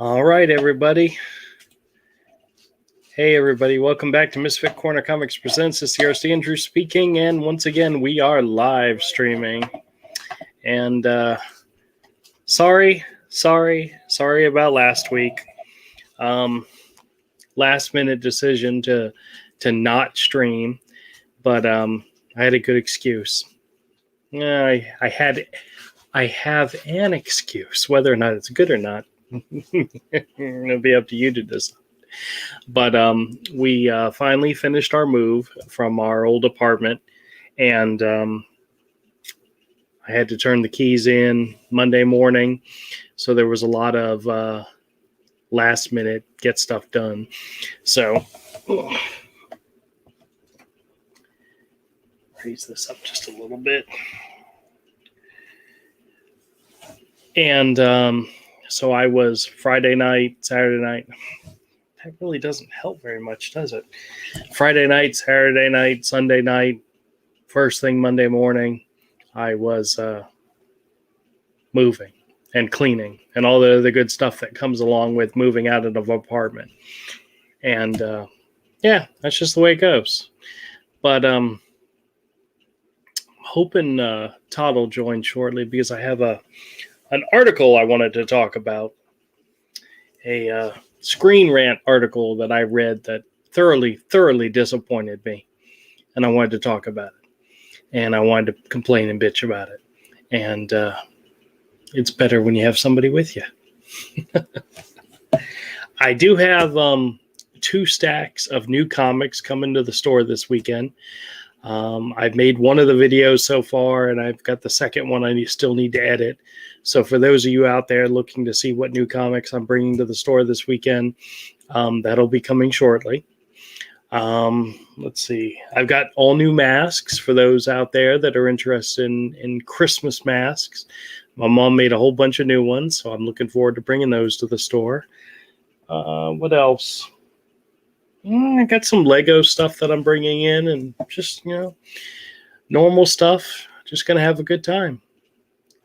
All right, everybody. Hey, everybody. Welcome back to Misfit Corner Comics Presents. This is RC Andrew speaking, and once again, we are live streaming. And sorry about last week. Last minute decision to not stream, but I had a good excuse. I have an excuse. Whether or not it's good or not, it'll be up to you to decide. But we finally finished our move from our old apartment, and I had to turn the keys in Monday morning, so there was a lot of last minute get stuff done. So raise this up just a little bit. And so I was Friday night, Saturday night. That really doesn't help very much, does it? Friday night, Saturday night, Sunday night, first thing Monday morning, I was moving and cleaning and all the other good stuff that comes along with moving out of an apartment. And yeah, that's just the way it goes. But hoping Todd will join shortly because I have an article I wanted to talk about. A Screen Rant article that I read that thoroughly disappointed me. And I wanted to talk about it. And I wanted to complain and bitch about it. And it's better when you have somebody with you. I do have 2 stacks of new comics coming to the store this weekend. I've made one of the videos so far, and I've got the second one I still need to edit. So for those of you out there looking to see what new comics I'm bringing to the store this weekend, that'll be coming shortly. Let's see. I've got all new masks for those out there that are interested in Christmas masks. My mom made a whole bunch of new ones, so I'm looking forward to bringing those to the store. What else? I got some Lego stuff that I'm bringing in and just, normal stuff. Just going to have a good time.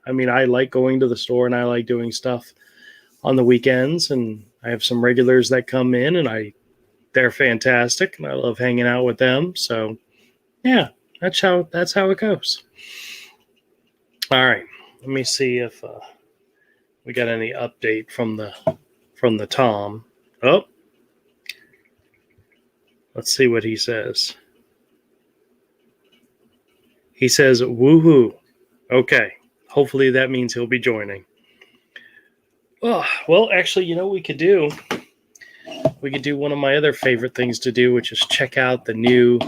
I mean, I like going to the store and I like doing stuff on the weekends, and I have some regulars that come in and they're fantastic and I love hanging out with them. So yeah, that's how it goes. All right. Let me see if we got any update from the Tom. Oh, let's see what he says. He says, woohoo. Okay. Hopefully that means he'll be joining. Oh, well, actually, we could do one of my other favorite things to do, which is check out the new,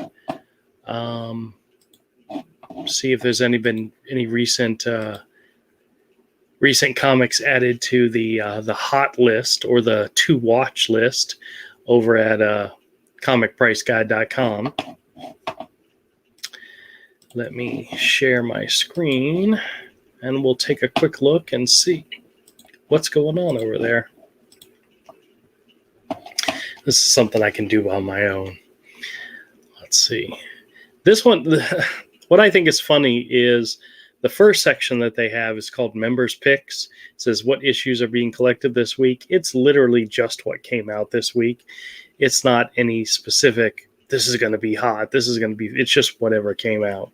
see if there's been any recent comics added to the hot list or the to watch list over at comicpriceguide.com. Let me share my screen and we'll take a quick look and see what's going on over there. This is something I can do on my own. Let's see. This one, what I think is funny is the first section that they have is called Members Picks. It says what issues are being collected this week. It's literally just what came out this week. It's not any specific, this is going to be hot, it's just whatever came out.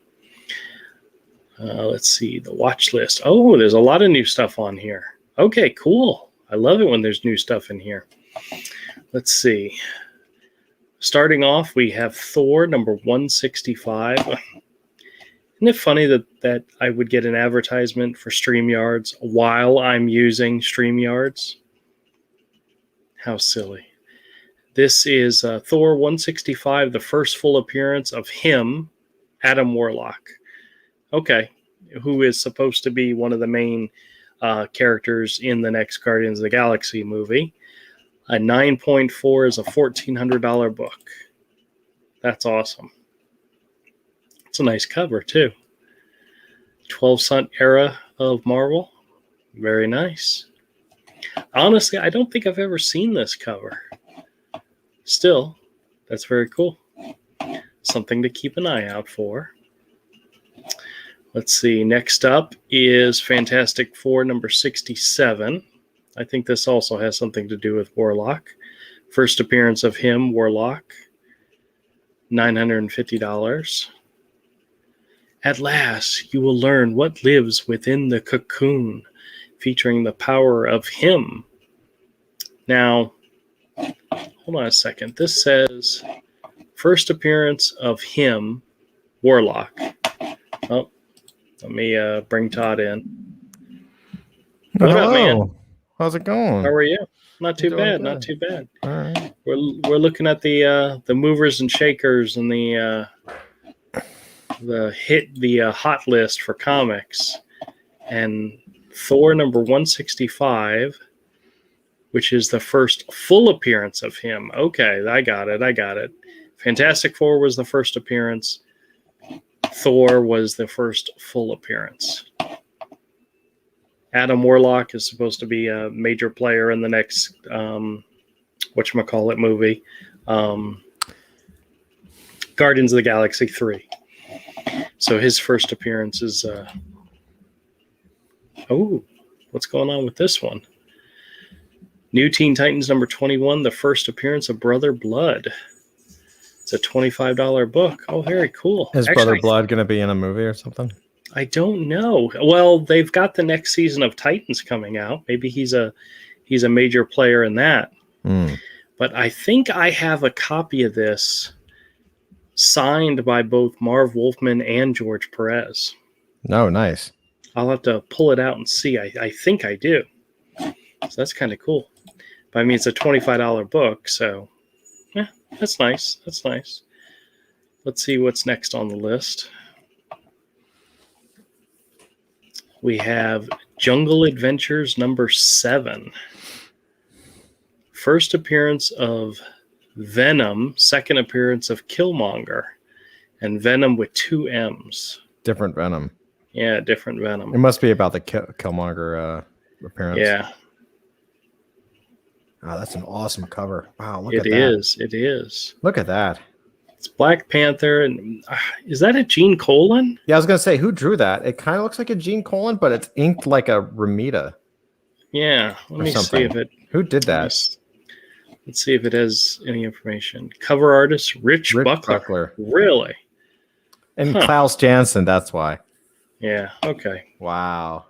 Let's see, the watch list. Oh, there's a lot of new stuff on here. Okay, cool. I love it when there's new stuff in here. Let's see. Starting off, we have Thor number 165. Isn't it funny that I would get an advertisement for StreamYards while I'm using StreamYards? How silly. This is Thor 165, the first full appearance of him, Adam Warlock. Okay, who is supposed to be one of the main characters in the next Guardians of the Galaxy movie. A 9.4 is a $1,400 book. That's awesome. It's a nice cover, too. 12-cent era of Marvel. Very nice. Honestly, I don't think I've ever seen this cover. Still, that's very cool. Something to keep an eye out for. Let's see. Next up is Fantastic Four number 67. I think this also has something to do with Warlock. First appearance of him, Warlock, $950. At last, you will learn what lives within the cocoon, featuring the power of him. Now, hold on a second. This says, first appearance of him, Warlock. Oh, let me bring Todd in. What Hello. up, man? How's it going? How are you? Not too bad. Good. Not too bad. All right. We're looking at the movers and shakers and the hot list for comics, and Thor number 165, which is the first full appearance of him. Okay, I got it. Fantastic Four was the first appearance. Thor was the first full appearance. Adam Warlock is supposed to be a major player in the next whatchamacallit movie, Guardians of the Galaxy 3. So his first appearance is what's going on with this one? New Teen Titans number 21, the first appearance of Brother Blood. It's a $25 book. Oh, very cool. Is Brother Blood going to be in a movie or something? I don't know. Well, they've got the next season of Titans coming out. Maybe he's a major player in that. But I think I have a copy of this signed by both Marv Wolfman and George Perez. Oh, nice. I'll have to pull it out and see. I think I do. So that's kind of cool. But I mean, it's a $25 book, so yeah, that's nice. That's nice. Let's see what's next on the list. We have Jungle Adventures number 7. First appearance of Venom, second appearance of Killmonger, and Venom with 2 M's. Different Venom. Yeah, different Venom. It must be about the Killmonger appearance. Yeah. Oh, that's an awesome cover. Wow, look at that. It is. Look at that. It's Black Panther, and is that a Gene Colan? Yeah, I was going to say, who drew that? It kind of looks like a Gene Colan, but it's inked like a Ramita. Yeah, let me see if it... Who did that? Let's see if it has any information. Cover artist, Rich Buckler. Really? And Klaus Janson, that's why. Yeah, okay. Wow.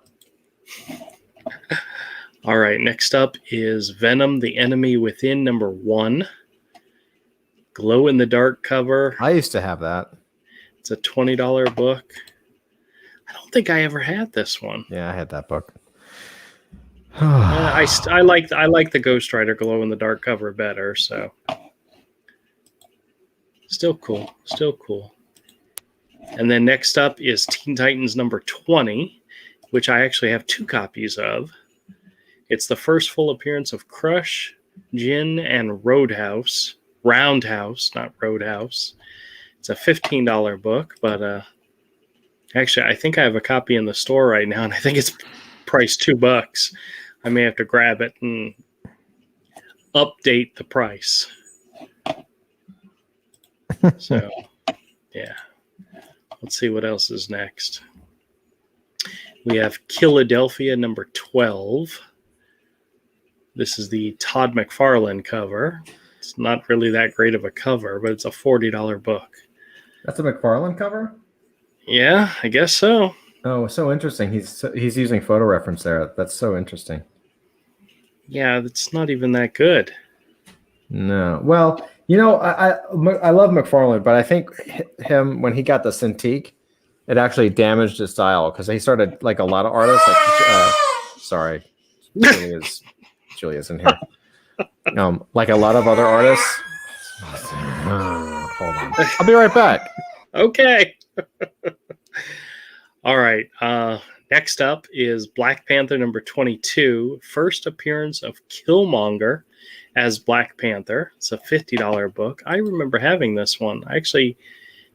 All right, next up is Venom, the Enemy Within, number 1. Glow-in-the-dark cover. I used to have that. It's a $20 book. I don't think I ever had this one. Yeah, I had that book. I like the Ghost Rider glow-in-the-dark cover better, so. Still cool. And then next up is Teen Titans number 20, which I actually have 2 copies of. It's the first full appearance of Crush, Jin, and Roundhouse, not Roadhouse. It's a $15 book, but actually I think I have a copy in the store right now, and I think it's priced $2. I may have to grab it and update the price. So, yeah. Let's see what else is next. We have Philadelphia number 12. This is the Todd McFarlane cover. It's not really that great of a cover, but it's a $40 book. That's a McFarlane cover? Yeah, I guess so. Oh, so interesting. He's using photo reference there. That's so interesting. Yeah, it's not even that good. No. Well, I love McFarlane, but I think him, when he got the Cintiq, it actually damaged his style, because he started, like a lot of artists, like sorry, Julia's in here. Like a lot of other artists. Hold on. I'll be right back. Okay. All right. Next up is Black Panther number 22. First appearance of Killmonger as Black Panther. It's a $50 book. I remember having this one. I actually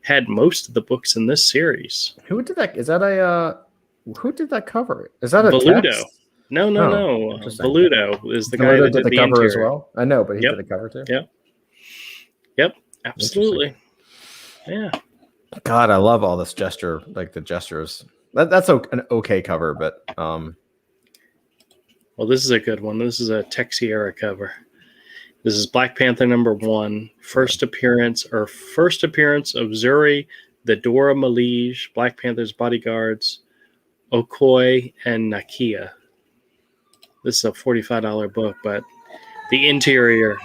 had most of the books in this series. Who did that? Is that who did that cover? Is that a Veludo? Text? No. Veludo is the guy that did the cover interior as well. I know, but he did the cover too. Yep. Absolutely. Yeah. God, I love all this gesture, like the gestures. That's an okay cover, but Well, this is a good one. This is a Texiera cover. This is Black Panther #1, first appearance of Zuri, the Dora Milaje, Black Panther's bodyguards, Okoye, and Nakia. This is a $45 book, but the interior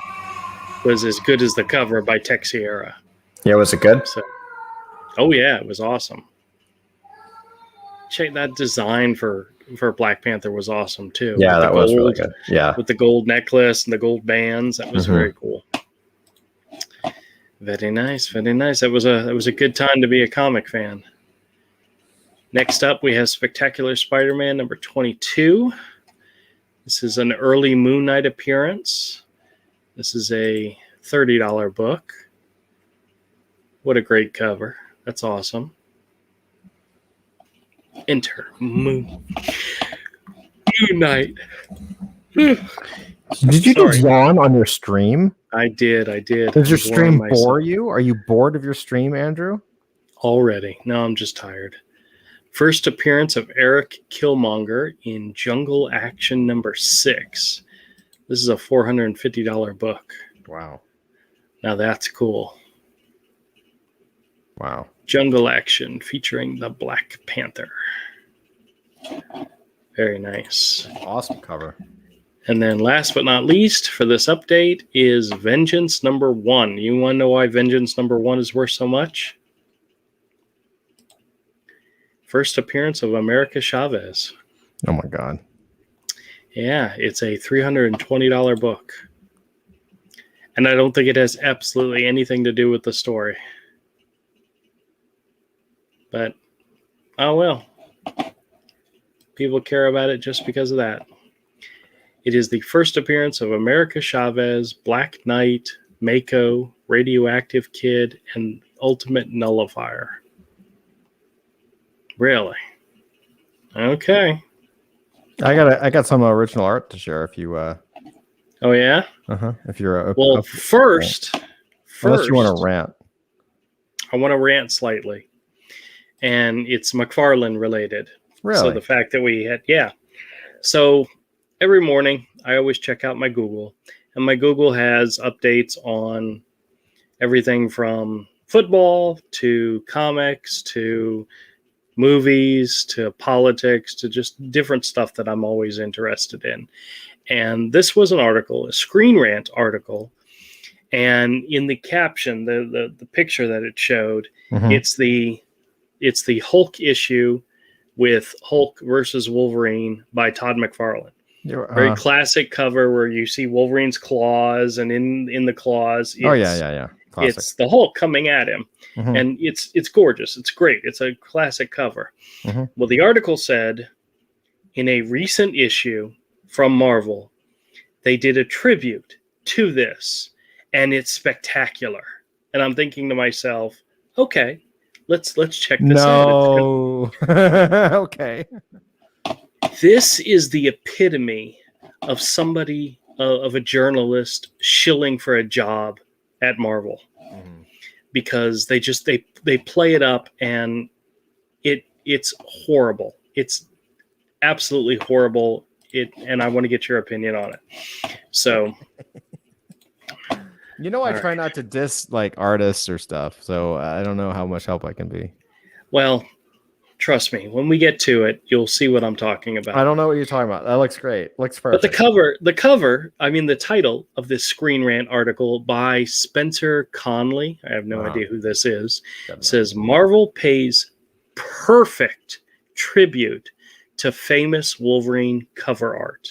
was as good as the cover by Texiera. Yeah, was it good? So, oh yeah, it was awesome. Check that design for Black Panther was awesome too. Yeah, that was really good. Yeah, with the gold necklace and the gold bands, that was very cool. Very nice, very nice. That was a good time to be a comic fan. Next up, we have Spectacular Spider-Man #22. This is an early Moon Knight appearance. This is a $30 book. What a great cover. That's awesome. Enter Moon Knight. Did you just yawn on your stream? I did. Does your stream bore you? Are you bored of your stream, Andrew? Already. No, I'm just tired. First appearance of Eric Killmonger in Jungle Action #6. This is a $450 book. Wow. Now that's cool. Wow. Jungle Action featuring the Black Panther. Very nice. Awesome cover. And then last but not least for this update is Vengeance #1. You want to know why Vengeance #1 is worth so much? First appearance of America Chavez. Oh my God. Yeah, it's a $320 book. And I don't think it has absolutely anything to do with the story. But, oh well. People care about it just because of that. It is the first appearance of America Chavez, Black Knight, Mako, Radioactive Kid, and Ultimate Nullifier. Really? Okay. I got some original art to share if you Oh yeah? If you're well, first unless you want to rant. I want to rant slightly. And it's McFarlane related. Really? So the fact that we had So every morning I always check out my Google, and my Google has updates on everything from football to comics to movies to politics to just different stuff that I'm always interested in. And this was an article, a Screen Rant article, and in the caption, the picture that it showed, it's the Hulk issue with Hulk versus Wolverine by Todd McFarlane. Very classic cover where you see Wolverine's claws, and in the claws, Classic. It's the Hulk coming at him, and it's gorgeous. It's great. It's a classic cover. Well, the article said in a recent issue from Marvel, they did a tribute to this, and it's spectacular. And I'm thinking to myself, okay, let's check this out. Okay. This is the epitome of somebody, of a journalist shilling for a job at Marvel, because they play it up, and it's horrible. It's absolutely horrible. And I want to get your opinion on it. So, I try not to diss like artists or stuff, so I don't know how much help I can be. Well, trust me, when we get to it, you'll see what I'm talking about. I don't know what you're talking about. That looks great. Looks perfect. But the title of this Screen Rant article by Spencer Conley, I have no idea who this is, says Marvel pays perfect tribute to famous Wolverine cover art.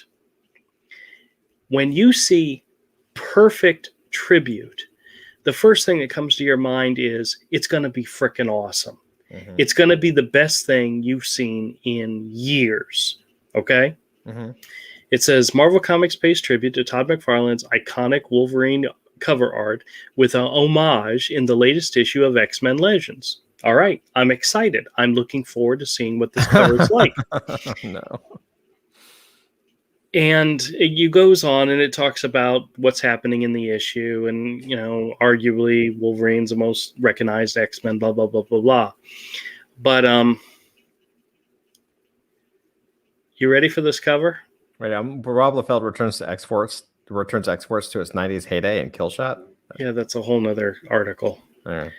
When you see perfect tribute, the first thing that comes to your mind is it's going to be freaking awesome. It's going to be the best thing you've seen in years. Okay? It says Marvel Comics pays tribute to Todd McFarlane's iconic Wolverine cover art with an homage in the latest issue of X-Men Legends. All right, I'm excited. I'm looking forward to seeing what this cover is like. No. And it goes on, and it talks about what's happening in the issue, and arguably Wolverine's the most recognized X-Men, blah blah blah blah blah. But you ready for this cover? Wait, Rob Liefeld returns exports to its 90s heyday in Killshot. Yeah, that's a whole nother article. All right.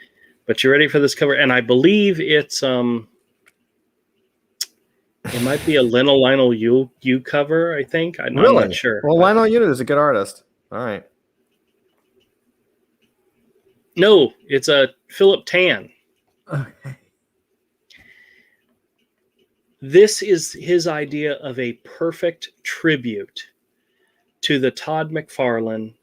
But you ready for this cover? And I believe it's it might be a Lionel U cover, I think. I'm not sure. Well, Lionel Unit is a good artist. All right. No, it's a Philip Tan. Okay. This is his idea of a perfect tribute to the Todd McFarlane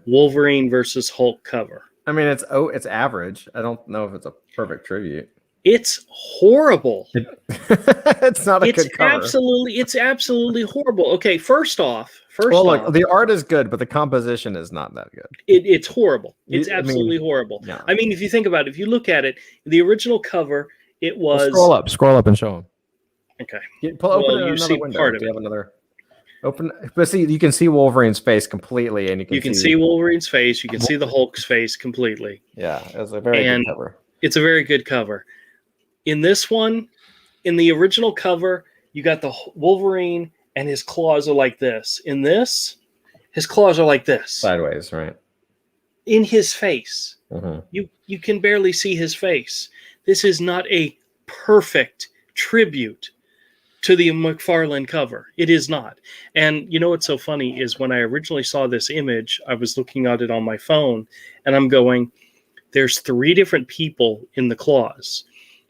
Wolverine versus Hulk cover. I mean, it's average. I don't know if it's a perfect tribute. It's horrible. It's not a good cover. It's absolutely horrible. Okay, first off, look, the art is good, but the composition is not that good. It's horrible. It's absolutely horrible. Yeah. I mean, if you think about it, if you look at it, the original cover, it was... Scroll up and show them. Okay. Open another window. Part of Do you have another... Open, but see, you can see Wolverine's face completely, and you can see Wolverine's face. You can see the Hulk's face completely. Yeah, it was a very good cover. It's a very good cover. In this one, in the original cover, you got the Wolverine, and his claws are like this. In this, his claws are like this, sideways, right? In his face, mm-hmm. you can barely see his face. This is not a perfect tribute to the McFarlane cover. It is not. And you know what's so funny is when I originally saw this image, I was looking at it on my phone, and I'm going, there's 3 different people in the claws.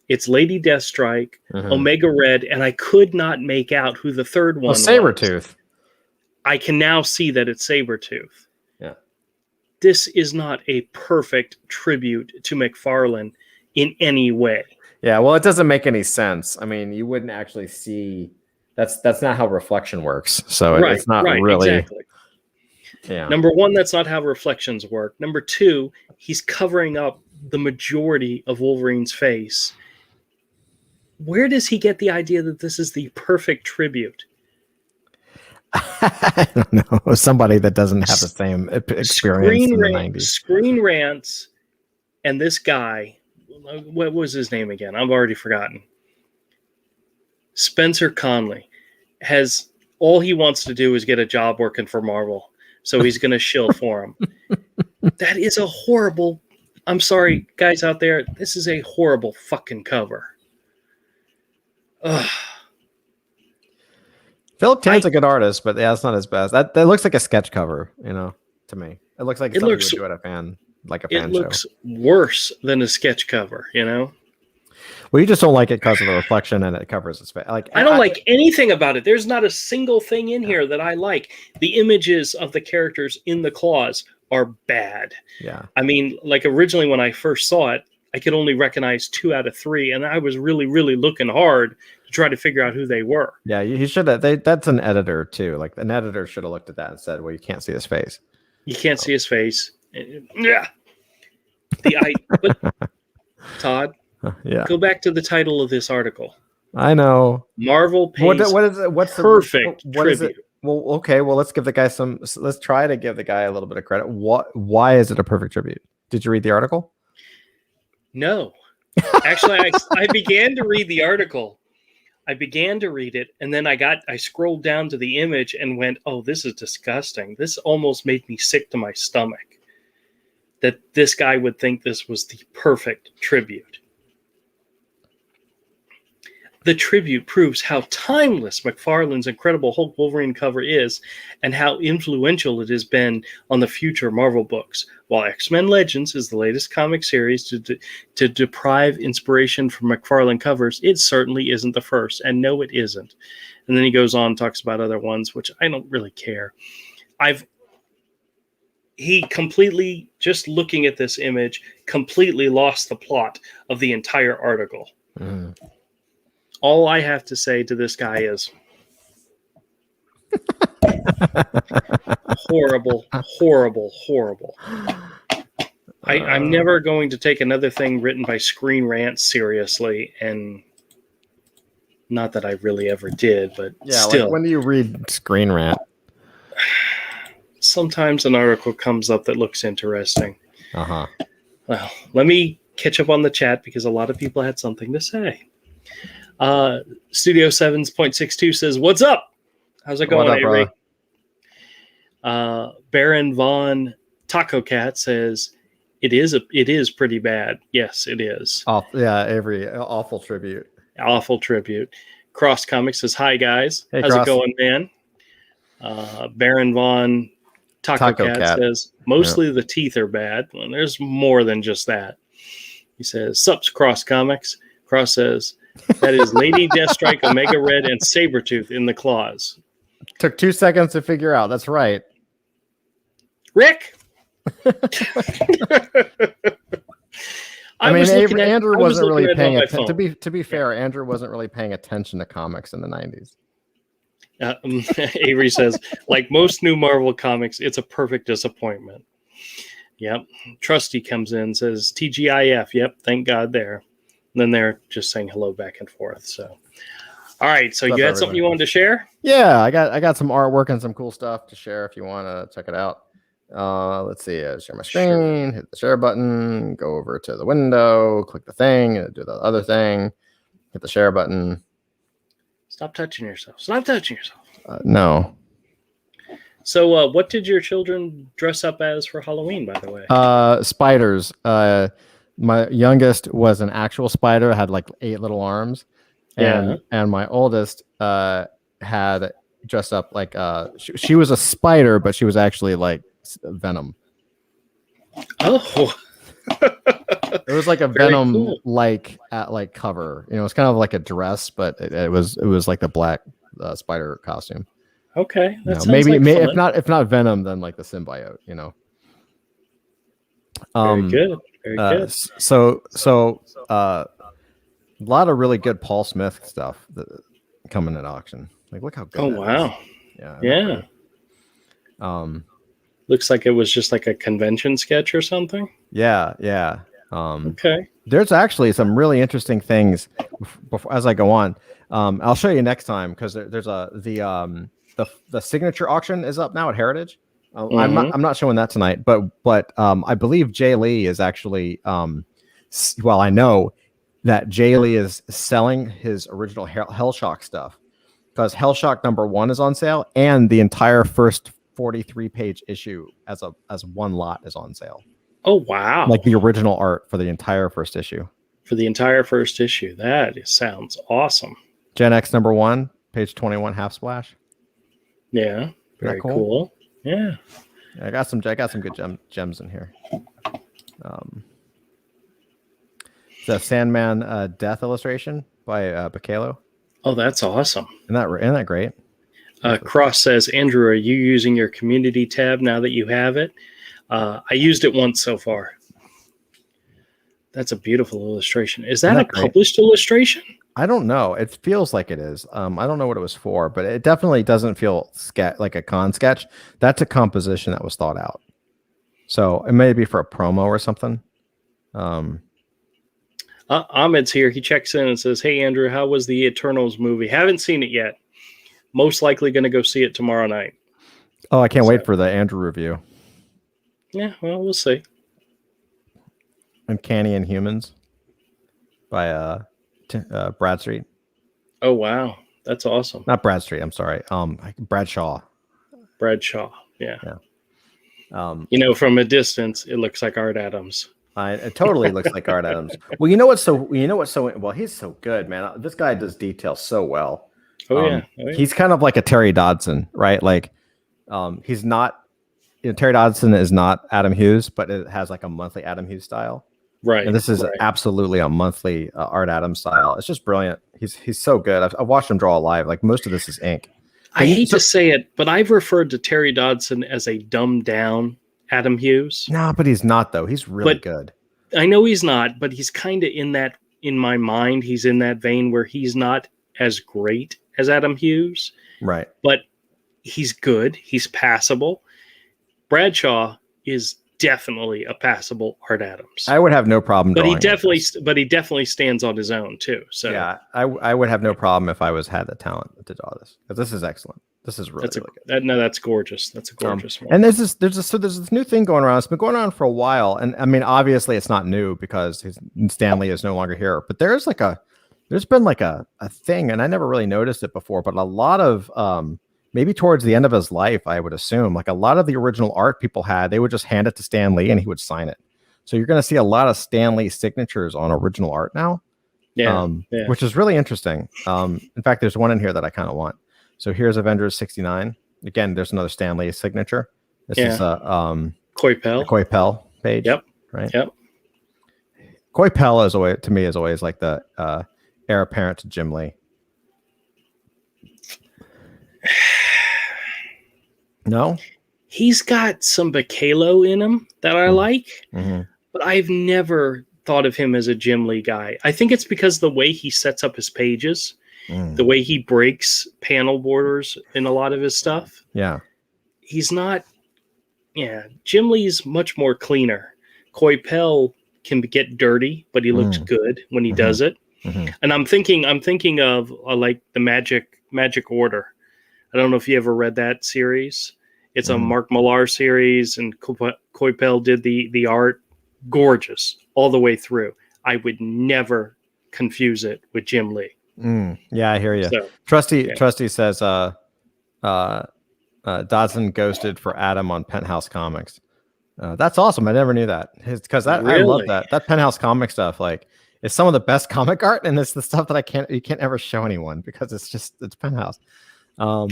It's Lady Deathstrike, Omega Red, and I could not make out who the third one was. Sabretooth. I can now see that it's Sabretooth. Yeah. This is not a perfect tribute to McFarlane in any way. Yeah, well, it doesn't make any sense. I mean, you wouldn't actually see... That's not how reflection works. So it's not really... Exactly. Yeah. Number 1, that's not how reflections work. Number 2, he's covering up the majority of Wolverine's face. Where does he get the idea that this is the perfect tribute? I don't know. Somebody that doesn't have the same experience in the 90s. Screen Rants and this guy, what was his name again? I've already forgotten. Spencer Conley has... all he wants to do is get a job working for Marvel. So he's going to shill for him. That is a horrible... I'm sorry, guys out there. This is a horrible fucking cover. Ugh. Philip Tan's a good artist, but yeah, it's not his best. That looks like a sketch cover, to me. It looks like something you would do at a fan show. It looks worse than a sketch cover, Well, you just don't like it because of the reflection and it covers its face. I don't like anything about it. There's not a single thing in here that I like. The images of the characters in the claws are bad. Yeah. I mean, like originally when I first saw it, I could only recognize 2 out of 3, and I was really, really looking hard to try to figure out who they were. Yeah, he should have. That's an editor too. Like an editor should have looked at that and said, "Well, you can't see his face. You can't see his face." Yeah. But Todd, go back to the title of this article. I know. Marvel pays what is it? What's perfect the what tribute. Is it? Well, okay. Well, let's give the guy let's try to give the guy a little bit of credit. Why is it a perfect tribute? Did you read the article? No. Actually, I began to read the article. I began to read it, and then I scrolled down to the image and went, oh, this is disgusting. This almost made me sick to my stomach that this guy would think this was the perfect tribute. The tribute proves how timeless McFarlane's Incredible Hulk Wolverine cover is and how influential it has been on the future Marvel books. While X-Men Legends is the latest comic series to deprive inspiration from McFarlane covers, it certainly isn't the first. And no, it isn't. And then he goes on and talks about other ones, which I don't really care. He completely, just looking at this image, completely lost the plot of the entire article. Mm. All I have to say to this guy is horrible, horrible, horrible. I'm never going to take another thing written by Screen Rant seriously, and not that I really ever did, but still. Like when do you read Screen Rant? Sometimes an article comes up that looks interesting. Uh-huh. Well, let me catch up on the chat because a lot of people had something to say. Studio 7.62 says, "What's up? How's it What going, up, Avery? brother? Baron Von Taco Cat says it is pretty bad. Yes, it is. Yeah, Avery, awful tribute. Awful tribute. Cross Comics says, "Hi guys, Hey, how's Cross. it going, man?" Baron Von Taco Cat says mostly the teeth are bad. Well, there's more than just that. He says, "Sups, Cross Comics." Cross says, "That is Lady Deathstrike, Omega Red, and Sabretooth in the claws." Took 2 seconds to figure out. That's right. Rick. I mean, Andrew wasn't really paying attention. To be fair, Andrew wasn't really paying attention to comics in the 90s. Avery says, like most new Marvel comics, it's a perfect disappointment. Yep. Trusty comes in and says, TGIF. Yep. Thank God there. And then they're just saying hello back and forth. So, all right. So you had something you wanted to share? Yeah, I got some artwork and some cool stuff to share if you want to check it out. Let's see. Share my screen, hit the share button, go over to the window, click the thing, do the other thing, hit the share button. Stop touching yourself. Stop touching yourself. No. So what did your children dress up as for Halloween, by the way? Spiders. My youngest was an actual spider, had like 8 little arms. And my oldest had dressed up like she was a spider, but she was actually like Venom. Oh. It was like a Venom like cover. You know, it's kind of like a dress, but it was like the black spider costume. Okay, that maybe if not Venom, then like the symbiote. You know. Very good. Very good. So a lot of really good Paul Smith stuff coming at auction. Like, look how good. Oh wow. Yeah. Looks like it was just like a convention sketch or something. Yeah. Okay. There's actually some really interesting things as I go on. I'll show you next time because there's the signature auction is up now at Heritage. I'm not showing that tonight, but I believe Jay Lee is actually I know that Jay Lee is selling his original Hellshock stuff because Hellshock #1 is on sale and the entire first 43-page issue as one lot is on sale. Oh wow! Like the original art for the entire first issue. For the entire first issue, that sounds awesome. Gen X #1, page 21, half splash. Yeah, very cool. Yeah, I got some good gems in here. The Sandman death illustration by Bacalo. Oh, that's awesome. Isn't that great? Cross says, Andrew, are you using your community tab now that you have it? I used it once so far. That's a beautiful illustration. Is that a published illustration? I don't know. It feels like it is. I don't know what it was for, but it definitely doesn't feel like a con sketch. That's a composition that was thought out. So it may be for a promo or something. Ahmed's here. He checks in and says, hey, Andrew, how was the Eternals movie? Haven't seen it yet. Most likely going to go see it tomorrow night. Oh, I can't wait for the Andrew review. Yeah, well, we'll see. Uncanny Inhumans by Bradstreet. Oh, wow. That's awesome. Not Bradstreet. I'm sorry. Bradshaw. Yeah. From a distance, it looks like Art Adams. It totally looks like Art Adams. Well, he's so good, man. This guy does detail so well. Oh yeah. He's kind of like a Terry Dodson, right? Like, he's not. Terry Dodson is not Adam Hughes, but it has like a monthly Adam Hughes style. Right. And this is absolutely a monthly Art Adams style. It's just brilliant. He's so good. I've watched him draw live. Like most of this is ink. I hate to say it, but I've referred to Terry Dodson as a dumbed down Adam Hughes. No, but he's not though. He's really good. I know he's not, but he's kind of in my mind, he's in that vein where he's not as great as Adam Hughes. Right. But he's good. He's passable. Bradshaw is definitely a passable Art Adams. I would have no problem. But he definitely stands on his own too. So yeah, I would have no problem if I had the talent to draw this. Because this is excellent. This is really good. That's gorgeous. That's a gorgeous one. And there's this new thing going around. It's been going on for a while, and I mean, obviously, it's not new because Stanley is no longer here. But there's been a thing, and I never really noticed it before. But a lot of maybe towards the end of his life, I would assume, like a lot of the original art people had, they would just hand it to Stan Lee and he would sign it. So you're going to see a lot of Stan Lee signatures on original art now, which is really interesting. In fact, there's one in here that I kind of want. So here's Avengers 69. Again, there's another Stan Lee signature. This is Coipel page. Yep. Right. Yep. Coipel is always, to me, is always like the heir apparent to Jim Lee. No, he's got some Bacalo in him that I like, but I've never thought of him as a Jim Lee guy. I think it's because the way he sets up his pages, the way he breaks panel borders in a lot of his stuff. Yeah, he's not. Yeah, Jim Lee's much more cleaner. Coipel can get dirty, but he looks good when he does it. And I'm thinking of like the Magic Order. I don't know if you ever read that series. It's a Mark Millar series, and Coipel did the art. Gorgeous all the way through. I would never confuse it with Jim Lee. Yeah, I hear you. So, Trusty says Dodson ghosted for Adam on Penthouse Comics. That's awesome. I never knew that. Because I love that Penthouse comic stuff. Like, it's some of the best comic art, and it's the stuff that you can't ever show anyone because it's Penthouse. I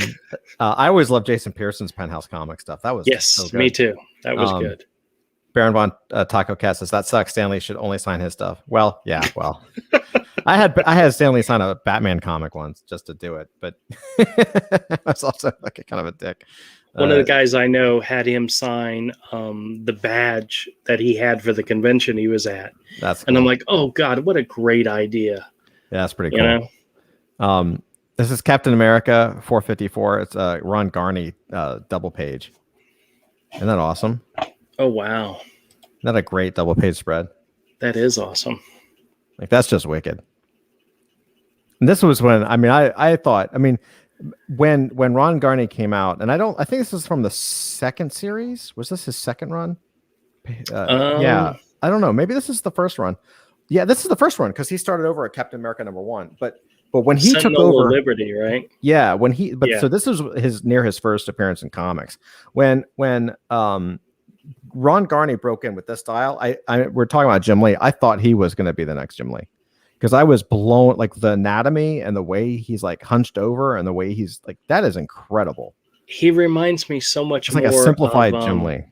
always loved Jason Pearson's Penthouse comic stuff. That was so good. Me too. That was good. Baron Von Taco Cat says that sucks. Stanley should only sign his stuff. Well, yeah. Well, I had Stanley sign a Batman comic once just to do it, but I was also like kind of a dick. One of the guys I know had him sign the badge that he had for the convention he was at. That's cool. And I'm like, oh God, what a great idea. Yeah, that's pretty cool. You know? This is Captain America 454. It's a Ron Garney double page. Isn't that awesome? Oh, wow. Isn't that a great double page spread? That is awesome. Like, that's just wicked. And this was when, I thought, when Ron Garney came out, and I think this is from the second series. Was this his second run? Yeah. I don't know. Maybe this is the first run. Yeah, this is the first one because he started over at Captain America #1. But when he took over Liberty, right? Yeah, so this is his first appearance in comics. When Ron Garney broke in with this style, we're talking about Jim Lee. I thought he was going to be the next Jim Lee because I was blown, like the anatomy and the way he's like hunched over and the way he's like, that is incredible. He reminds me so much more like a simplified Jim Lee.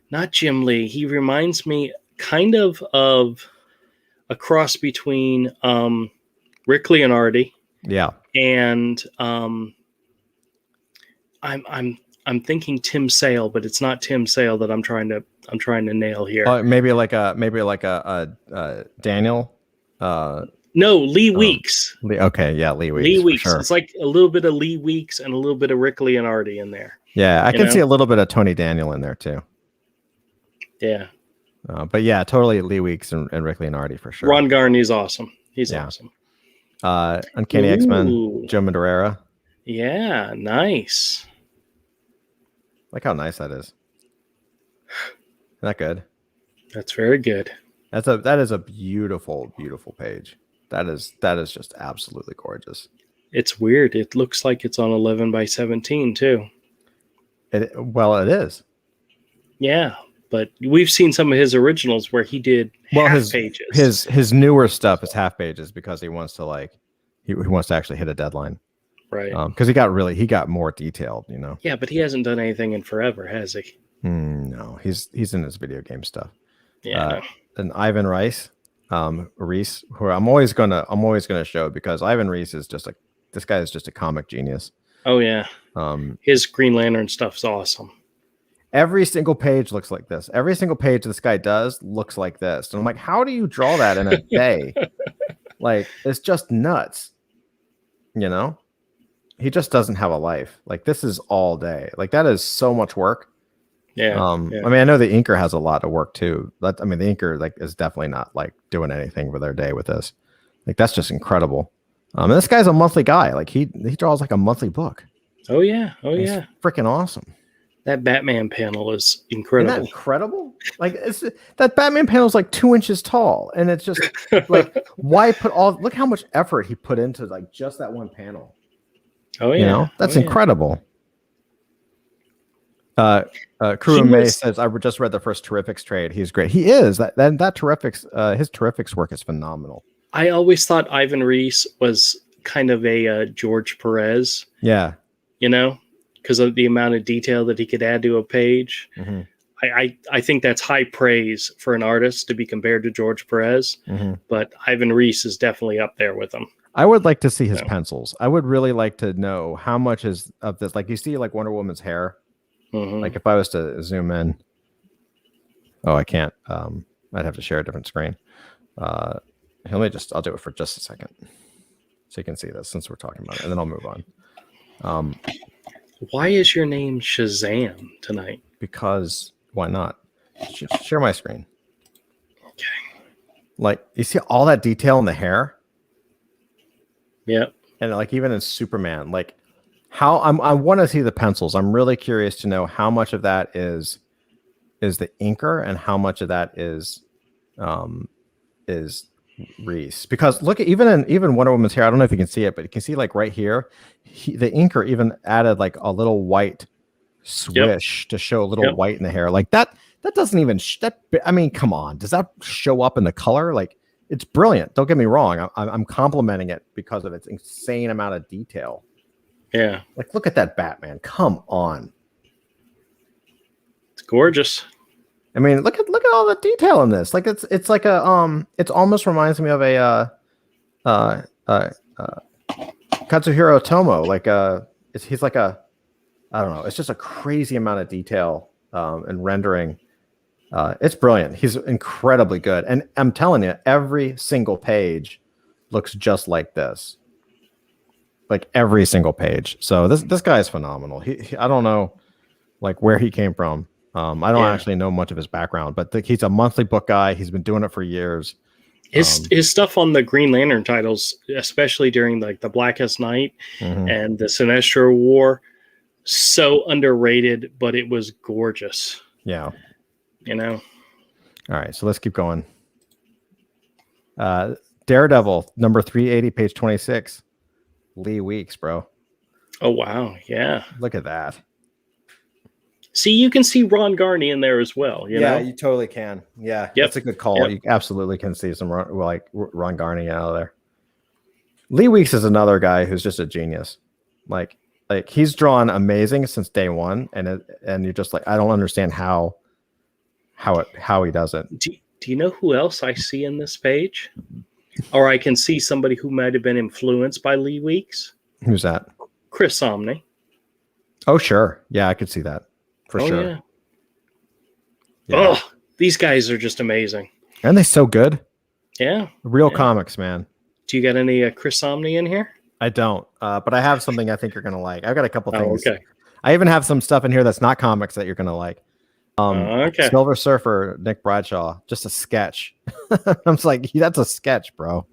Not Jim Lee. He reminds me kind of a cross between Rick Leonardi. Yeah. And I'm thinking Tim Sale, but it's not Tim Sale that I'm trying to nail here. Maybe like a Daniel. No, Lee Weeks. Okay, yeah, Lee Weeks. Lee Weeks. Sure. It's like a little bit of Lee Weeks and a little bit of Rick Leonardi in there. Yeah, I can see a little bit of Tony Daniel in there too. Yeah. But yeah, totally Lee Weeks and Rick Leonardi for sure. Ron Garney's awesome. He's awesome. Uncanny X-Men, Joe Madureira. Yeah, nice. Like how nice that is. Isn't that good? That's very good. That is a beautiful, beautiful page. That is just absolutely gorgeous. It's weird. It looks like it's on 11 by 17 too. It is. Yeah, but we've seen some of his originals where he did half pages. His newer stuff is half pages because he wants to he wants to actually hit a deadline. Right. Because he got more detailed, you know. Yeah, but he hasn't done anything in forever, has he? No, he's in his video game stuff. Yeah. And Ivan Reis, who I'm always gonna show because Ivan Reis is this guy is just a comic genius. Oh yeah. His Green Lantern stuff's awesome. Every single page looks like this. Every single page this guy does looks like this. And I'm like, how do you draw that in a day? Like, it's just nuts. You know? He just doesn't have a life. Like, this is all day. Like, that is so much work. Yeah. I know the inker has a lot of work too. The inker is definitely not doing anything for their day with this. Like, that's just incredible. And this guy's a monthly guy. Like, he draws like a monthly book. Oh yeah. It's freaking awesome. That Batman panel is incredible. Isn't that incredible? Like, that Batman panel is like 2 inches tall, and it's just like, why look how much effort he put into just that one panel. Oh You yeah. know, that's Oh, yeah. incredible. Crew He and May was. says, "I just read the first Terrifics trade. He's great. He is. That Terrifics. His Terrifics work is phenomenal. I always thought Ivan Reis was kind of a George Perez. Yeah. You know, because of the amount of detail that he could add to a page. Mm-hmm. I think that's high praise for an artist to be compared to George Perez, but Ivan Reis is definitely up there with him. I would like to see his pencils. I would really like to know how much is of this. Like you see, like Wonder Woman's hair. Like if I was to zoom in, oh, I can't. I'd have to share a different screen. I'll do it for just a second, so you can see this since we're talking about it, and then I'll move on. Why is your name Shazam tonight? Because why not? Share my screen. Okay. Like you see all that detail in the hair. Yep. And like even in Superman, like how I want to see the pencils. I'm really curious to know how much of that is the inker and how much of that is Reese. Because look at even Wonder Woman's hair. I don't know if you can see it, but you can see like right here, the inker even added like a little white swish to show a little white in the hair. Like that doesn't even I mean, come on, does that show up in the color? Like it's brilliant. Don't get me wrong. I'm complimenting it because of its insane amount of detail. Yeah. Like look at that Batman. Come on. It's gorgeous. I mean, look at all the detail in this. Like it's like a it almost reminds me of a Katsuhiro Otomo. Like he's like a, I don't know. It's just a crazy amount of detail and rendering. It's brilliant. He's incredibly good. And I'm telling you, every single page looks just like this. Like every single page. So this guy is phenomenal. He I don't know like where he came from. I don't actually know much of his background, but he's a monthly book guy. He's been doing it for years. His stuff on the Green Lantern titles, especially during like the Blackest Night and the Sinestro War, so underrated, but it was gorgeous. Yeah. You know. All right, so let's keep going. Daredevil number 380, page 26. Lee Weeks, bro. Oh wow, yeah. Look at that. See, you can see Ron Garney in there as well. You know? You totally can. Yeah, Yep. That's a good call. Yep. You absolutely can see some Ron Garney out of there. Lee Weeks is another guy who's just a genius. Like he's drawn amazing since day one, and you're just like, I don't understand how he does it. Do you know who else I see in this page? Or I can see somebody who might have been influenced by Lee Weeks. Who's that? Chris Samnee. Oh, sure. Yeah, I could see that. For sure. Yeah. Oh, these guys are just amazing. Aren't they so good? Yeah. Real comics, man. Do you got any Chris Samnee in here? I don't, but I have something I think you're going to like. I've got a couple things. Okay. I even have some stuff in here that's not comics that you're going to like. Okay. Silver Surfer, Nick Bradshaw, just a sketch. I'm just like, that's a sketch, bro.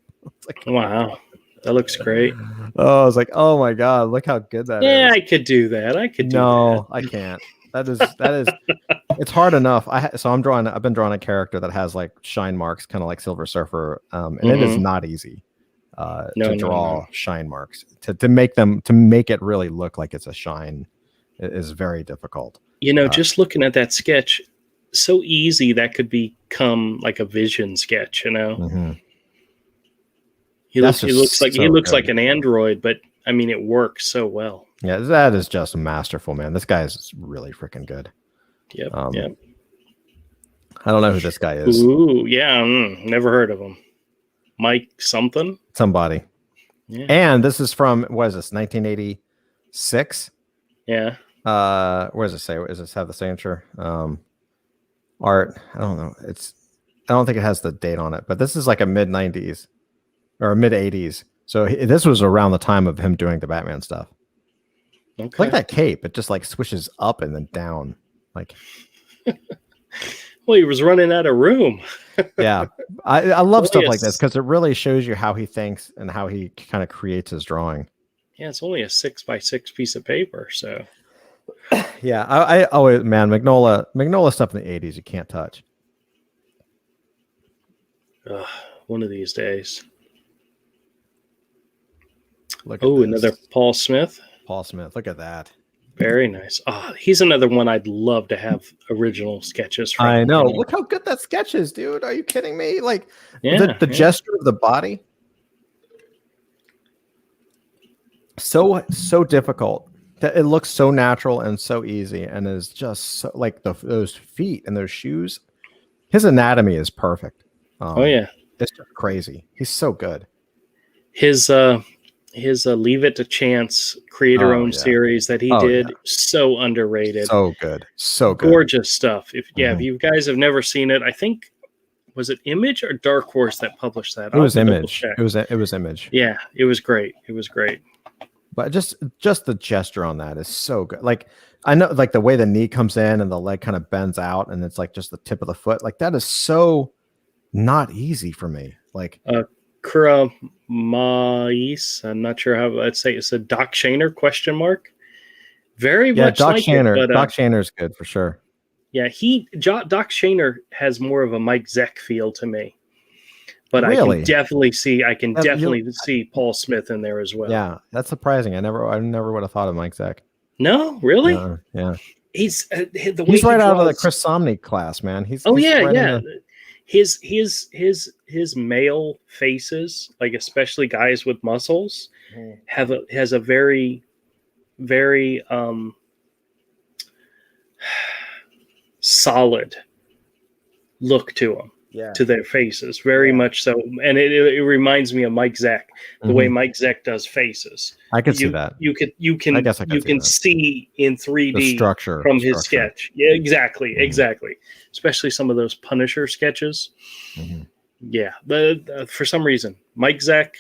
Like, wow. That looks great. Oh, I was like, oh my God, look how good that is. Yeah, I could do that. I can't. That is it's hard enough. I've been drawing a character that has like shine marks, kind of like Silver Surfer. And it is not easy to draw shine marks. To make it really look like it's a shine is very difficult. You know, just looking at that sketch, so easy that could become like a Vision sketch, you know. Mm-hmm. He looks like an android, but I mean, it works so well. Yeah, that is just masterful, man. This guy is really freaking good. Yep. I don't know who this guy is. Ooh, yeah, never heard of him. Mike something? Somebody. Yeah. And this is from, what is this, 1986? Yeah. Where does it say? Does this have the signature? Art. I don't know. I don't think it has the date on it, but this is like a mid 90s or mid 80s. So this was around the time of him doing the Batman stuff. Okay. Like that cape, it just like swishes up and then down. Like, well, he was running out of room. Yeah, I love stuff like this because it really shows you how he thinks and how he kind of creates his drawing. Yeah, it's only a 6x6 piece of paper, so. Yeah, I always, man, Magnolia stuff in the 80s you can't touch. One of these days. Look at another Paul Smith. Paul Smith. Look at that. Very nice. Oh, he's another one I'd love to have original sketches from. I know. Look how good that sketch is, dude. Are you kidding me? Like the gesture of the body. So difficult. That it looks so natural and so easy, and is just so, like those feet and those shoes. His anatomy is perfect. It's just crazy. He's so good. His Leave It to Chance creator-owned series that he did, so underrated. So good. So good. Gorgeous stuff. If you guys have never seen it, I think, was it Image or Dark Horse that published that? It was Image. It was Image. Yeah, it was great. It was great. But just the gesture on that is so good. Like, I know, like the way the knee comes in and the leg kind of bends out and it's like just the tip of the foot. Like, that is so not easy for me. Like, Kura Mais, I'm not sure how I'd say it's a Doc Shaner ? Very much Doc like Shaner. it, but, Doc Shaner is good for sure. Yeah, Doc Shaner has more of a Mike Zeck feel to me. But really? I can definitely see Paul Smith in there as well. Yeah, that's surprising. I never would have thought of Mike Zeck. No, really? Yeah. He's he's right out of the Chris Samney class, man. He's His male faces, like especially guys with muscles, has a very, very solid look to them. To their faces, very much so, and it reminds me of Mike Zeck, the way Mike Zeck does faces. I can see that. You can see in 3D the structure from his sketch. Yeah, exactly. Especially some of those Punisher sketches. Yeah, for some reason, Mike Zeck,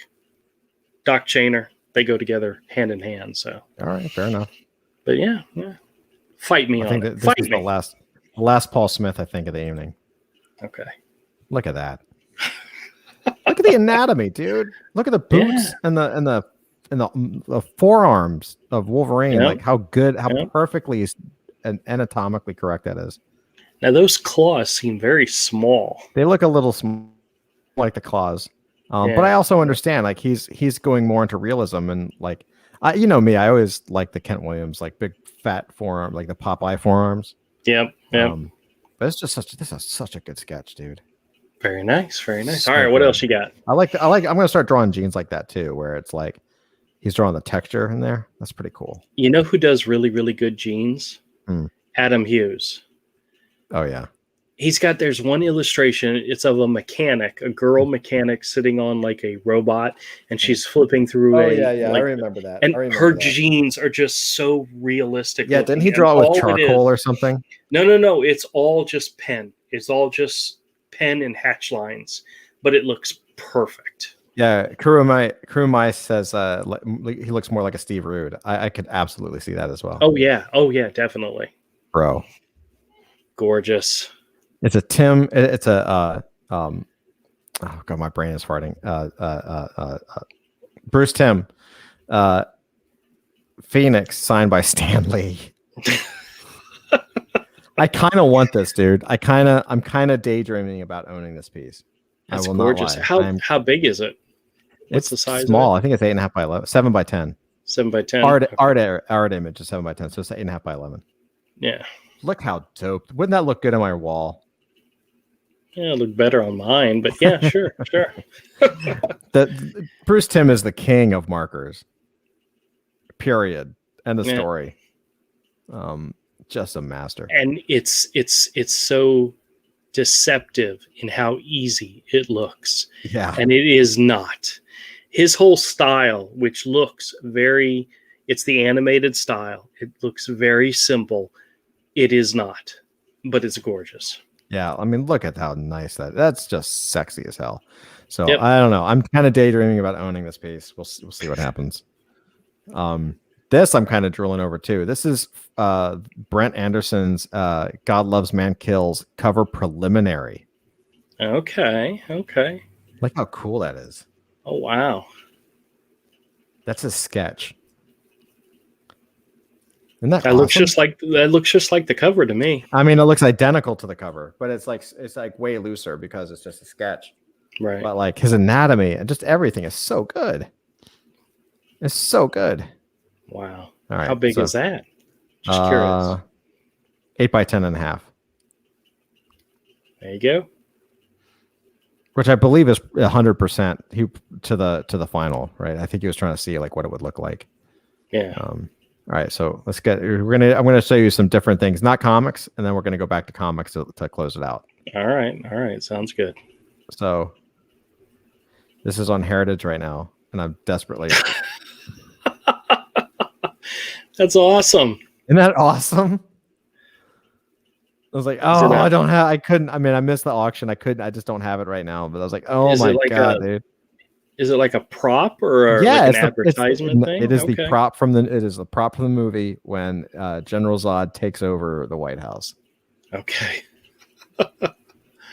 Doc Shaner, they go together hand in hand. So all right, fair enough. But yeah, fight me. I think that this is the last Paul Smith, I think, of the evening. Okay. Look at that. Look at the anatomy, dude. Look at the boots and the forearms of Wolverine. Like how perfectly and anatomically correct that is. Now those claws seem very small. They look a little small, like the claws. But I also understand, like he's going more into realism and like you know me, I always like the Kent Williams, like big fat forearm, like the Popeye forearms. Yep. But it's just this is such a good sketch, dude. Very nice. So all right, what else you got? I'm gonna start drawing jeans like that too, where it's like he's drawing the texture in there. That's pretty cool. You know who does really, really good jeans? Adam Hughes. Oh yeah. There's one illustration. It's of a girl mechanic sitting on like a robot, and she's flipping through. I remember that. And her jeans are just so realistic. Yeah, didn't he draw it with charcoal or something? No. It's all just pen. It's all just pen and hatch lines, but it looks perfect. Yeah, Kurumai says he looks more like a Steve Rude. I could absolutely see that as well. Oh yeah, definitely. Bro, gorgeous. It's a oh god, my brain is farting. Bruce Timm, Phoenix, signed by Stan Lee. I kind of want this, dude. I'm kind of daydreaming about owning this piece. That's gorgeous. How big is it? What's the size? Small. I think it's 8.5 by 11. 7 by 10. 7 by 10. Art image is 7 by 10, so it's 8.5 by 11. Yeah. Look how dope. Wouldn't that look good on my wall? Yeah, it looked better on mine, but yeah, sure. Bruce Timm is the king of markers. Period. End of story. Just a master. And it's so deceptive in how easy it looks. Yeah. And it is not. His whole style, which looks it's the animated style. It looks very simple. It is not, but it's gorgeous. Yeah, I mean, look at how nice that's just sexy as hell. So I don't know. I'm kind of daydreaming about owning this piece. We'll see what happens. This I'm kind of drooling over too. This is Brent Anderson's God Loves Man Kills cover preliminary. Okay. Look how cool that is. Oh wow. That's a sketch. Isn't that awesome? Looks just like the cover to me. I mean, it looks identical to the cover, but it's like way looser because it's just a sketch. Right. But like his anatomy and just everything is so good. It's so good. Wow. All right. How big so, is that? Just curious. 8 by 10.5, There you go. which I believe is 100% to the final, right? I think he was trying to see like what it would look like. Yeah. All right, so I'm gonna show you some different things, not comics, and then we're gonna go back to comics to close it out. All right. Sounds good. So this is on Heritage right now, and I'm desperately. That's awesome. Isn't that awesome? I was like, oh, I couldn't. I mean, I missed the auction. I just don't have it right now. But I was like, oh my god, dude. Is it like a prop or like an advertisement thing? It is the prop from the movie when General Zod takes over the White House. Okay.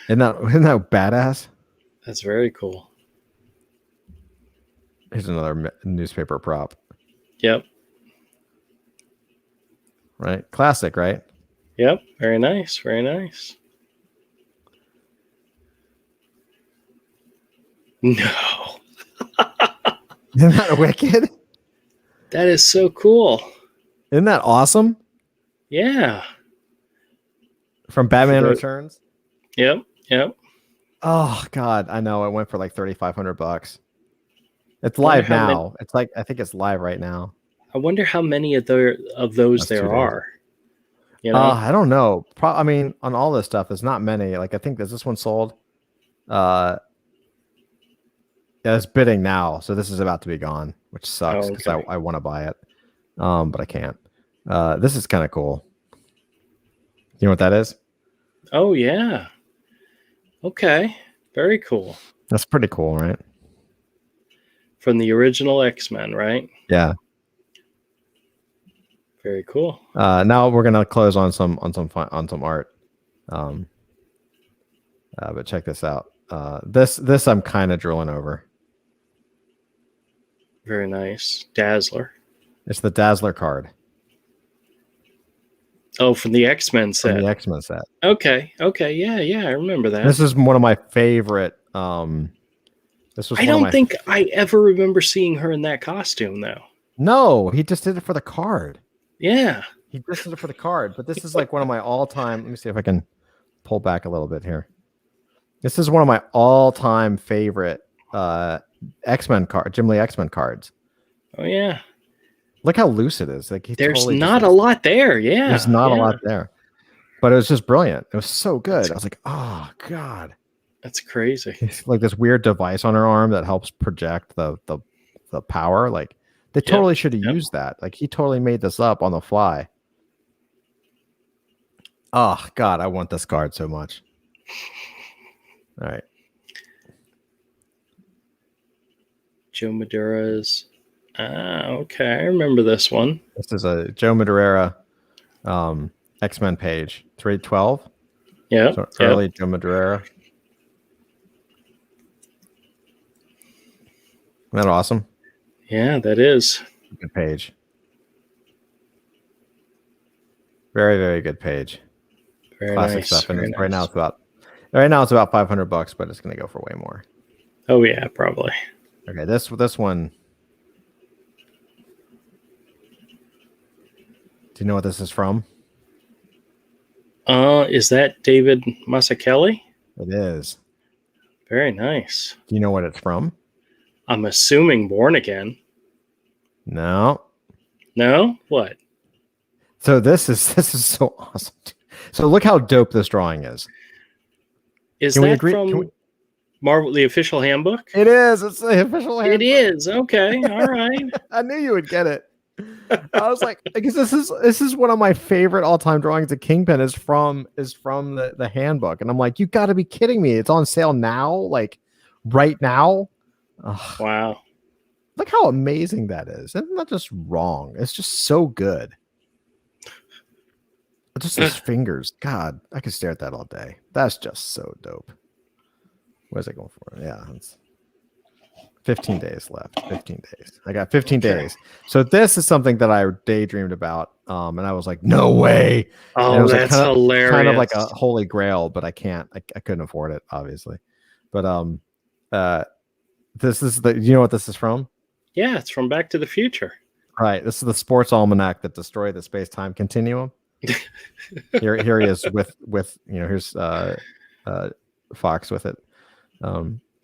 Isn't that badass? That's very cool. Here's another newspaper prop. Yep. Right? Classic, right? Yep. Very nice. Very nice. No. Isn't that wicked? That is so cool. Isn't that awesome? Yeah. From Batman Returns? Yep. Oh god, I know. It went for like $3,500. It's live now. It's like I think it's live right now. I wonder how many of those there are. You know? I don't know. I mean, on all this stuff, there's not many. Like I think this one sold. Yeah, it's bidding now, so this is about to be gone, which sucks because I want to buy it, but I can't. This is kind of cool. You know what that is? Oh yeah. Okay. Very cool. That's pretty cool, right? From the original X-Men, right? Yeah. Very cool. Now we're gonna close on some art. But check this out. This I'm kind of drooling over. Very nice. Dazzler. It's the Dazzler card. Oh, from the X-Men set. From the X-Men set. Okay. Yeah, I remember that. This is one of my favorite. I don't think I ever remember seeing her in that costume, though. No, he just did it for the card. Yeah. He just did it for the card. But this is like one of my all-time. Let me see if I can pull back a little bit here. This is one of my all-time favorite X-Men card, Jim Lee X-Men cards. Oh yeah. Look how loose it is. Like there's not a lot there. Yeah. There's not a lot there. But it was just brilliant. It was so good. I was like, oh god. That's crazy. It's like this weird device on her arm that helps project the power. Like they totally should have used that. Like he totally made this up on the fly. Oh god, I want this card so much. All right. Joe Madureira's. Okay, I remember this one. This is a Joe Madureira X-Men page 312. Yeah. So early Joe Madureira. Isn't that awesome? Yeah, that is. Good page. Very, very good page. Very Classic nice. stuff. And Very right nice. now it's about $500, but it's going to go for way more. Oh yeah, probably. Okay, this one. Do you know what this is from? Is that David Mazzucchelli? It is. Very nice. Do you know what it's from? I'm assuming Born Again. No. No? What? So this is so awesome. So look how dope this drawing is. Is that from Marvel, the official handbook? It is. It's the official handbook. It is. Okay. All right. I knew you would get it. I was like, because this is one of my favorite all-time drawings of Kingpin is from the handbook. And I'm like, you got to be kidding me. It's on sale now, like right now. Ugh. Wow. Look how amazing that is. It's not just wrong. It's just so good. Just his fingers. God, I could stare at that all day. That's just so dope. Where's it going for? Yeah, it's 15 days left. 15 days. I got 15 days. So this is something that I daydreamed about. And I was like, no way. Oh, was that's like hilarious. Kind of like a holy grail, but I can't. I couldn't afford it, obviously. But this is you know what this is from? Yeah, it's from Back to the Future. Right. This is the sports almanac that destroyed the space-time continuum. Here he is with here's Fox with it.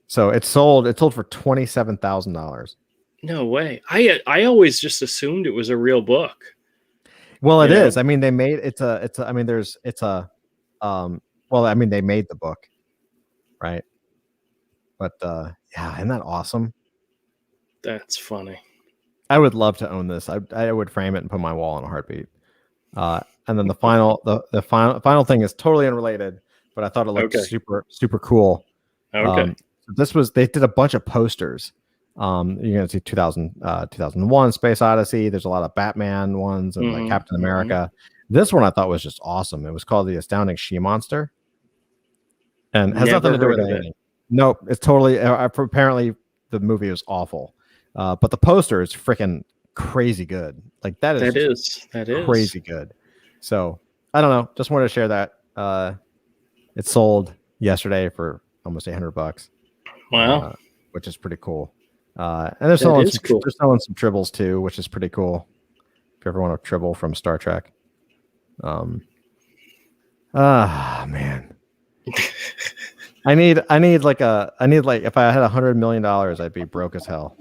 So it sold for $27,000. No way. I always just assumed it was a real book. Well, it is. I mean, they made I mean, well, I mean, they made the book, right? But yeah, isn't that awesome? That's funny. I would love to own this. I would frame it and put my wall in a heartbeat. And then the final thing is totally unrelated, but I thought it looked super cool. Okay. They did a bunch of posters. You're gonna see 2001 Space Odyssey. There's a lot of Batman ones and like Captain America. This one I thought was just awesome. It was called The Astounding She-Monster, and has nothing to do with anything. Nope, it's totally. Apparently, the movie was awful, but the poster is freaking crazy good. Like that is crazy good. So I don't know. Just wanted to share that. It sold yesterday for almost $800. Wow, which is pretty cool. And they're selling some tribbles too, which is pretty cool. If you ever want a tribble from Star Trek. Man. I need if I had $100 million, I'd be broke as hell.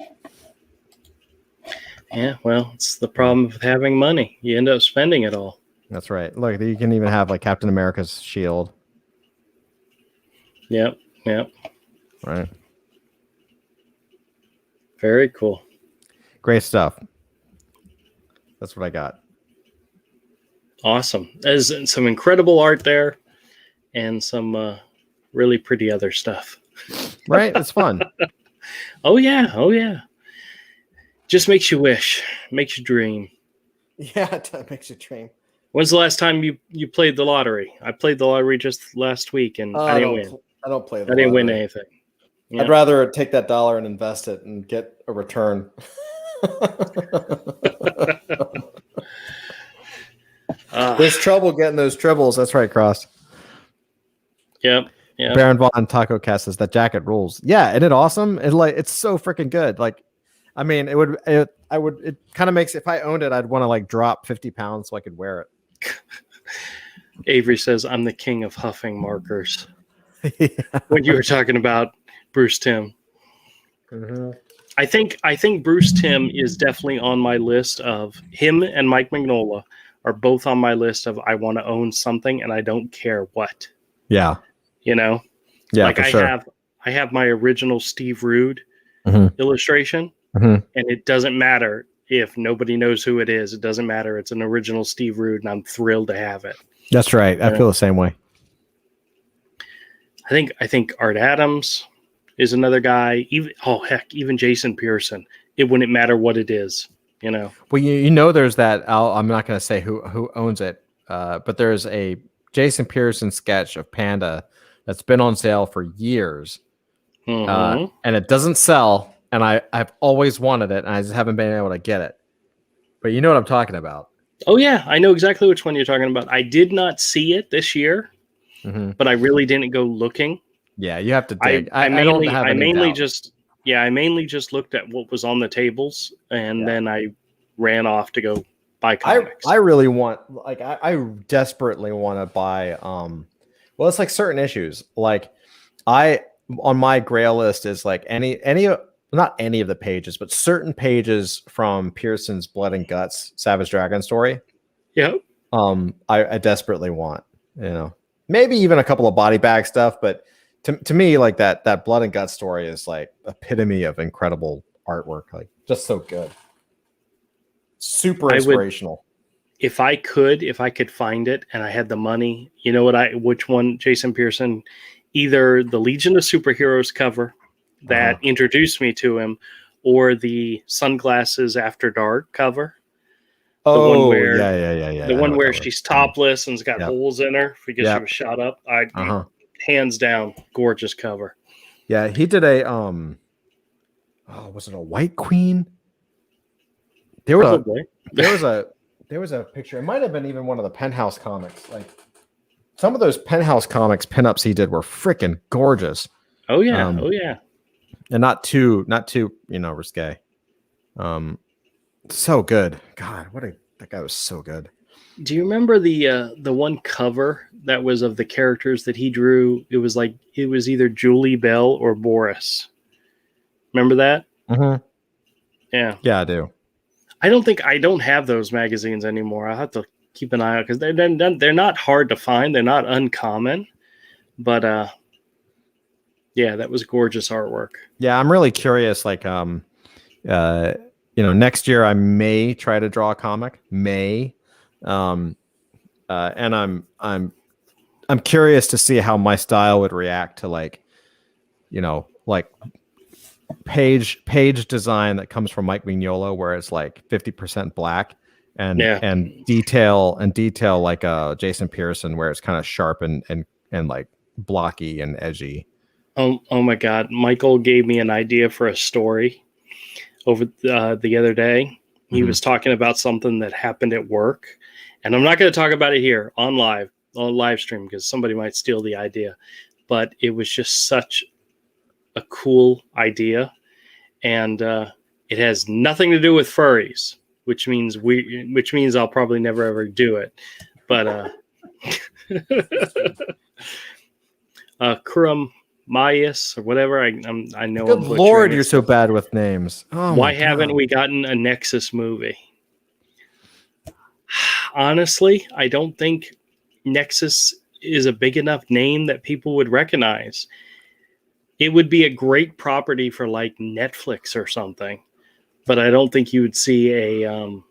Yeah, well, it's the problem with having money. You end up spending it all. That's right. Look, you can even have like Captain America's shield. Yep. Right. Very cool. Great stuff. That's what I got. Awesome. There's some incredible art there and some really pretty other stuff. Right? It's fun. Oh, yeah. Just makes you wish. Makes you dream. Yeah, it makes you dream. When's the last time you played the lottery? I played the lottery just last week, and I didn't win. I don't play the lottery. I didn't win anything. Yeah. I'd rather take that dollar and invest it and get a return. There's trouble getting those tribbles. That's right, Cross. Yep. Baron Vaughn Taco Cast says that jacket rules. Yeah, isn't it awesome? It's so freaking good. Like, I mean, it kind of makes, if I owned it, I'd want to like drop 50 pounds so I could wear it. Avery says, I'm the king of huffing markers. Yeah. When you were talking about Bruce Timm. Mm-hmm. I think Bruce Timm is definitely on my list of him, and Mike Mignola are both on my list of I want to own something and I don't care what. Yeah. Yeah. Like I have my original Steve Rude illustration, and it doesn't matter if nobody knows who it is. It doesn't matter. It's an original Steve Rude, and I'm thrilled to have it. That's right. I feel the same way. I think Art Adams is another guy. Even Jason Pearson. It wouldn't matter what it is, Well, there's that. I'm not going to say who owns it, but there's a Jason Pearson sketch of Panda that's been on sale for years, and it doesn't sell. And I've always wanted it, and I just haven't been able to get it. But you know what I'm talking about. Oh yeah, I know exactly which one you're talking about. I did not see it this year. But I really didn't go looking. Yeah, you have to dig. I mainly just looked at what was on the tables, and then I ran off to go buy comics. I really want, I desperately want to buy. Well, it's like certain issues. Like on my Grail list is like not any of the pages, but certain pages from Pearson's Blood and Guts Savage Dragon story. Yeah. I desperately want, maybe even a couple of body bag stuff, but to me, like that Blood and Guts story is like epitome of incredible artwork. Like just so good. Super inspirational. If I could find it and I had the money, which one, Jason Pearson, either the Legion of Superheroes cover that introduced me to him or the Sunglasses After Dark cover. The one where she's topless and's got holes in her because she was shot up. Hands down, gorgeous cover. Yeah, he did a was it a White Queen? There was a picture. It might have been even one of the Penthouse comics. Like some of those Penthouse comics pinups he did were freaking gorgeous. Oh yeah, and not too risque. So good. God, that guy was so good. Do you remember the one cover that was of the characters that he drew? It was either Julie Bell or Boris. Remember that? Mm-hmm. Yeah. Yeah, I do. I don't have those magazines anymore. I'll have to keep an eye out because they're not hard to find. They're not uncommon, but yeah, that was gorgeous artwork. Yeah, I'm really curious. Like, next year I may try to draw a comic. And I'm curious to see how my style would react to like page design that comes from Mike Mignola, where it's like 50% black and detail like Jason Pearson, where it's kind of sharp and like blocky and edgy. Oh my God. Michael gave me an idea for a story over the other day. He was talking about something that happened at work, and I'm not going to talk about it here on live stream because somebody might steal the idea, but it was just such a cool idea, and it has nothing to do with furries, which means I'll probably never ever do it. But Kuram Mayas or whatever. I know. Good Lord, you're so bad with names. Oh, why haven't we gotten a Nexus movie? Honestly, I don't think Nexus is a big enough name that people would recognize. It would be a great property for like Netflix or something, but I don't think you would see a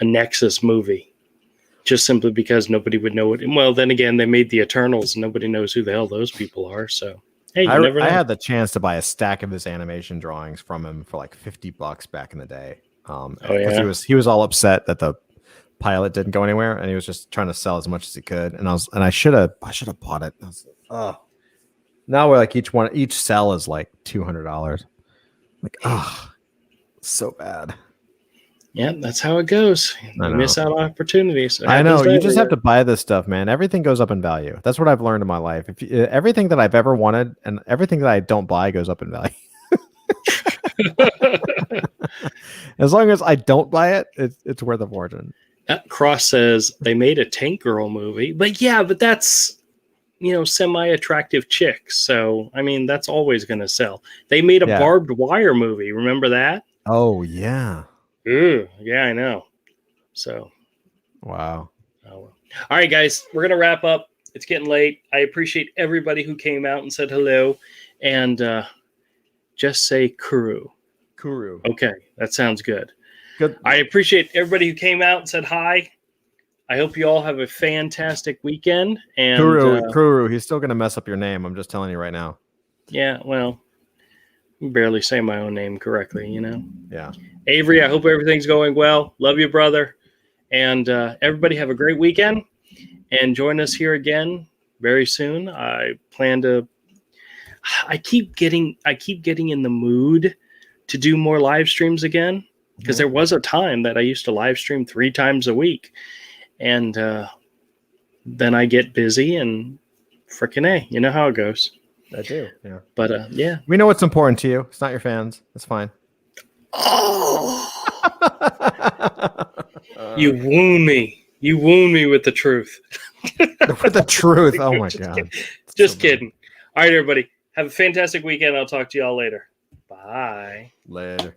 Nexus movie just simply because nobody would know it. Well, then again, they made the Eternals and nobody knows who the hell those people are. So, hey, you never know. I had the chance to buy a stack of his animation drawings from him for like $50 back in the day. He was all upset that the pilot didn't go anywhere, and he was just trying to sell as much as he could. And I should have bought it. Now we're like each cell is like $200. Like, so bad. Yeah, that's how it goes. You miss out on opportunities. I know. You just have to buy this stuff, man. Everything goes up in value. That's what I've learned in my life. Everything that I've ever wanted and everything that I don't buy goes up in value. As long as I don't buy it, it's worth a fortune. Cross says they made a Tank Girl movie, but that's semi-attractive chicks. So I mean, that's always going to sell. They made a barbed wire movie. Remember that? Oh yeah. Ooh, yeah, I know. So, wow. Oh, well. All right, guys, we're gonna wrap up. It's getting late. I appreciate everybody who came out and said hello, and just say Kuru. Okay, that sounds good. Good. I appreciate everybody who came out and said hi. I hope you all have a fantastic weekend. And Kuru, he's still gonna mess up your name. I'm just telling you right now. Yeah, well, I barely say my own name correctly, Yeah. Avery, I hope everything's going well. Love you, brother. And everybody have a great weekend. And join us here again very soon. I keep getting in the mood to do more live streams again. Because there was a time that I used to live stream 3 times a week. And then I get busy and frickin' A. You know how it goes. I do, yeah. But yeah. We know what's important to you. It's not your fans. That's fine. Oh, you wound me. You wound me with the truth. With the truth. Oh my God. Just kidding. All right, everybody. Have a fantastic weekend. I'll talk to y'all later. Bye. Later.